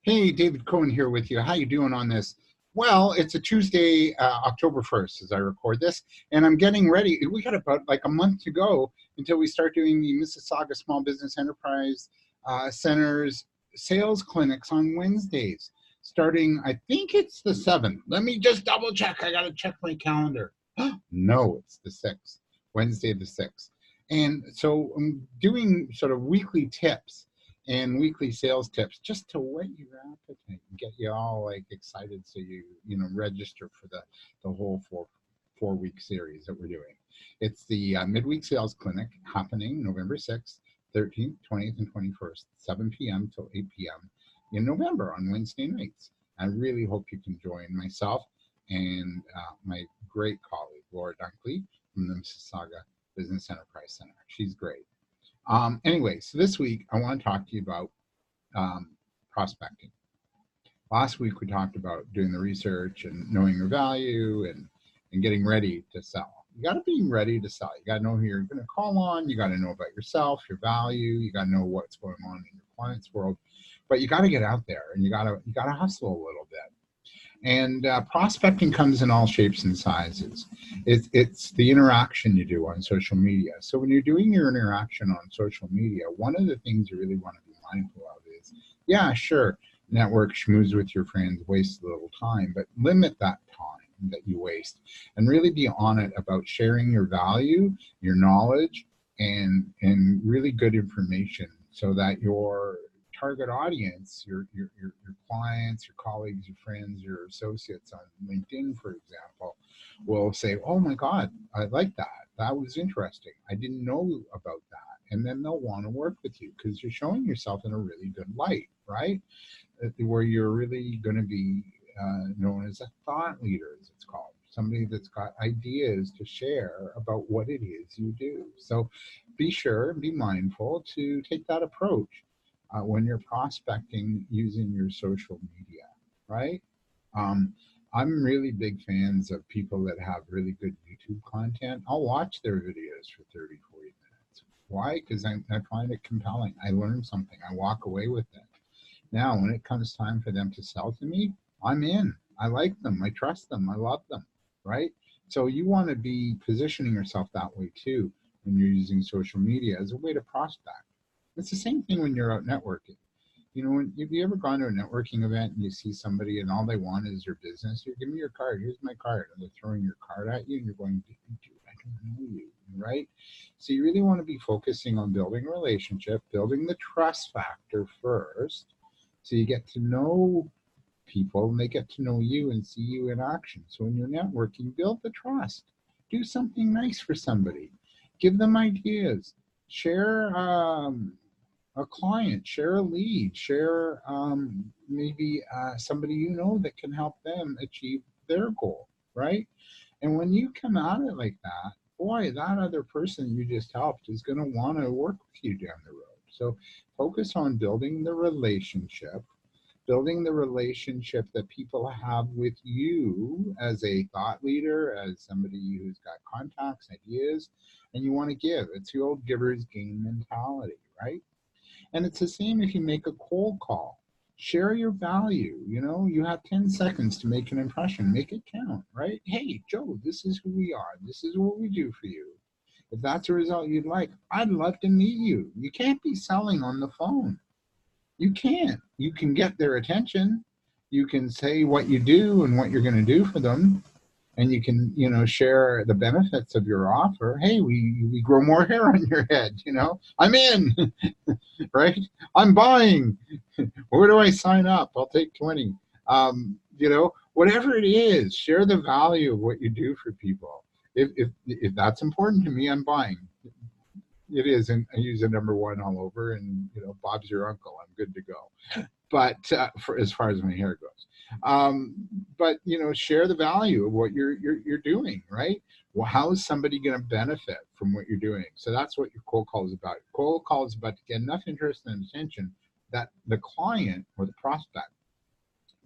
Hey, David Cohen here with you. How you doing on this? Well, it's a Tuesday, October 1st, as I record this, and I'm getting ready. We got about like a month to go until we start doing the Mississauga Small Business Enterprise Center's sales clinics on Wednesdays, starting, I think it's the 7th. Let me just double check. I got to check my calendar. No, it's the 6th, Wednesday the 6th. And so I'm doing sort of weekly tips and weekly sales tips just to whet your appetite and get you all like excited so you know register for the whole four-week series that we're doing. It's the midweek sales clinic happening November 6th, 13th, 20th, and 21st, 7 p.m. till 8 p.m. in November on Wednesday nights. I really hope you can join myself and my great colleague Laura Dunkley from the Mississauga Business Enterprise Centre. She's great. Anyway, so this week I want to talk to you about prospecting. Last week we talked about doing the research and knowing your value and getting ready to sell. You got to be ready to sell. You got to know who you're going to call on. You got to know about yourself, your value. You got to know what's going on in your client's world. But you got to get out there and you got to hustle a little bit. And prospecting comes in all shapes and sizes. It's the interaction you do on social media. So when you're doing your interaction on social media, one of the things you really want to be mindful of is, yeah, sure, network, schmooze with your friends, waste a little time, but limit that time that you waste and really be on it about sharing your value, your knowledge, and really good information so that your target audience, your clients, your colleagues, your friends, your associates on LinkedIn, for example, will say, oh my God, I like that. That was interesting. I didn't know about that. And then they'll want to work with you because you're showing yourself in a really good light, right? Where you're really going to be known as a thought leader, as it's called. Somebody that's got ideas to share about what it is you do. So be sure and be mindful to take that approach when you're prospecting using your social media, right? I'm really big fans of people that have really good YouTube content. I'll watch their videos for 30, 40 minutes. Why? Because I find it compelling. I learn something. I walk away with it. Now, when it comes time for them to sell to me, I'm in. I like them. I trust them. I love them, right? So you want to be positioning yourself that way too when you're using social media as a way to prospect. It's the same thing when you're out networking. You know, have you ever gone to a networking event and you see somebody and all they want is your business? Here, give me your card. Here's my card. And they're throwing your card at you and you're going, dude, I don't know you, right? So you really want to be focusing on building a relationship, building the trust factor first. So you get to know people and they get to know you and see you in action. So when you're networking, build the trust. Do something nice for somebody. Give them ideas. Share a client, share a lead, share maybe somebody you know that can help them achieve their goal, right? And when you come at it like that, boy, that other person you just helped is going to want to work with you down the road. So focus on building the relationship that people have with you as a thought leader, as somebody who's got contacts, ideas, and you want to give. It's the old giver's gain mentality, right? And it's the same if you make a cold call. Share your value. You know, you have 10 seconds to make an impression. Make it count, right? Hey, Joe, this is who we are. This is what we do for you. If that's a result you'd like, I'd love to meet you. You can't be selling on the phone. You can't. You can get their attention. You can say what you do and what you're going to do for them. And you can, you know, share the benefits of your offer. Hey, we grow more hair on your head, you know. I'm in, right? I'm buying. Where do I sign up? I'll take 20. You know, whatever it is, share the value of what you do for people. If that's important to me, I'm buying. It is, and I use a number one all over, and you know, Bob's your uncle. I'm good to go. But for as far as my hair goes, but you know, share the value of what you're doing, right? Well, how is somebody going to benefit from what you're doing? So that's what your cold call is about. Cold call is about to get enough interest and attention that the client or the prospect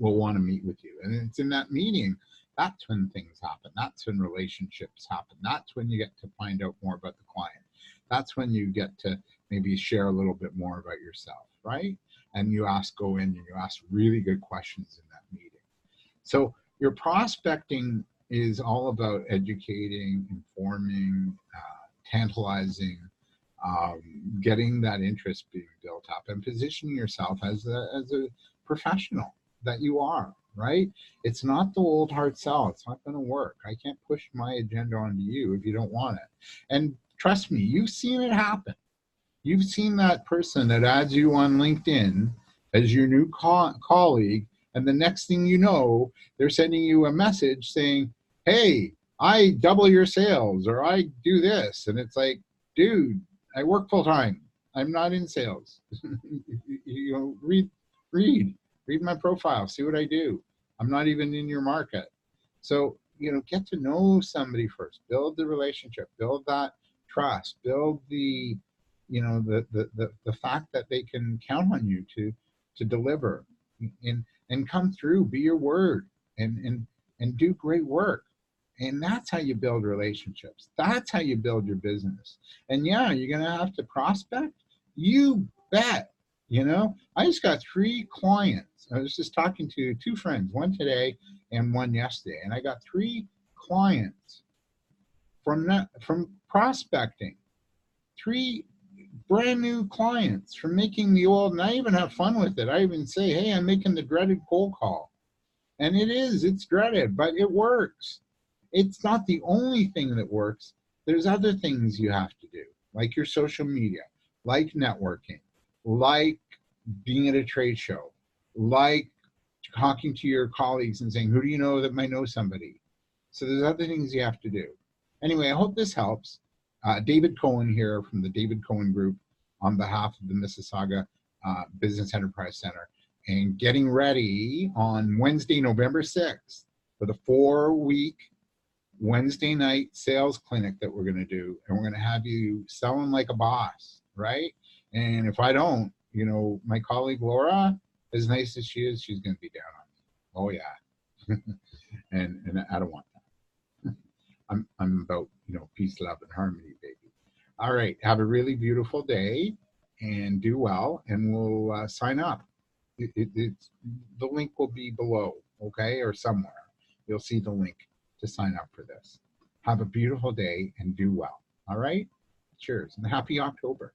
will want to meet with you, and it's in that meeting. That's when things happen. That's when relationships happen. That's when you get to find out more about the client. That's when you get to maybe share a little bit more about yourself, right? and you go in and you ask really good questions in that meeting. So your prospecting is all about educating, informing, tantalizing, getting that interest being built up, and positioning yourself as a professional that you are, right? It's not the old hard sell. It's not going to work. I can't push my agenda onto you if you don't want it. And trust me, you've seen it happen. You've seen that person that adds you on LinkedIn as your new colleague, and the next thing you know, they're sending you a message saying, hey, I double your sales, or I do this. And it's like, dude, I work full time. I'm not in sales. You know, read my profile, see what I do. I'm not even in your market. So, you know, get to know somebody first, build the relationship, build that trust, build the, you know, the fact that they can count on you to deliver and come through, be your word, and do great work. And that's how you build relationships. That's how you build your business. And yeah, you're going to have to prospect. You bet. You know, I just got 3 clients. I was just talking to 2 friends, one today and one yesterday. And I got 3 clients from prospecting. 3 brand new clients from making the old, and I even have fun with it. I even say, hey, I'm making the dreaded cold call. And it's dreaded, but it works. It's not the only thing that works. There's other things you have to do, like your social media, like networking, like being at a trade show, like talking to your colleagues and saying, who do you know that might know somebody? So there's other things you have to do. Anyway, I hope this helps. David Cohen here from the David Cohen Group on behalf of the Mississauga Business Enterprise Centre, and getting ready on Wednesday, November 6th for the 4-week Wednesday night sales clinic that we're going to do. And we're going to have you selling like a boss, right? And if I don't, you know, my colleague Laura, as nice as she is, she's going to be down on me. Oh yeah. and I don't want that. I'm about, you know, peace, love, and harmony, baby. All right. Have a really beautiful day and do well, and we'll sign up. The link will be below, okay, or somewhere. You'll see the link to sign up for this. Have a beautiful day and do well. All right? Cheers and happy October.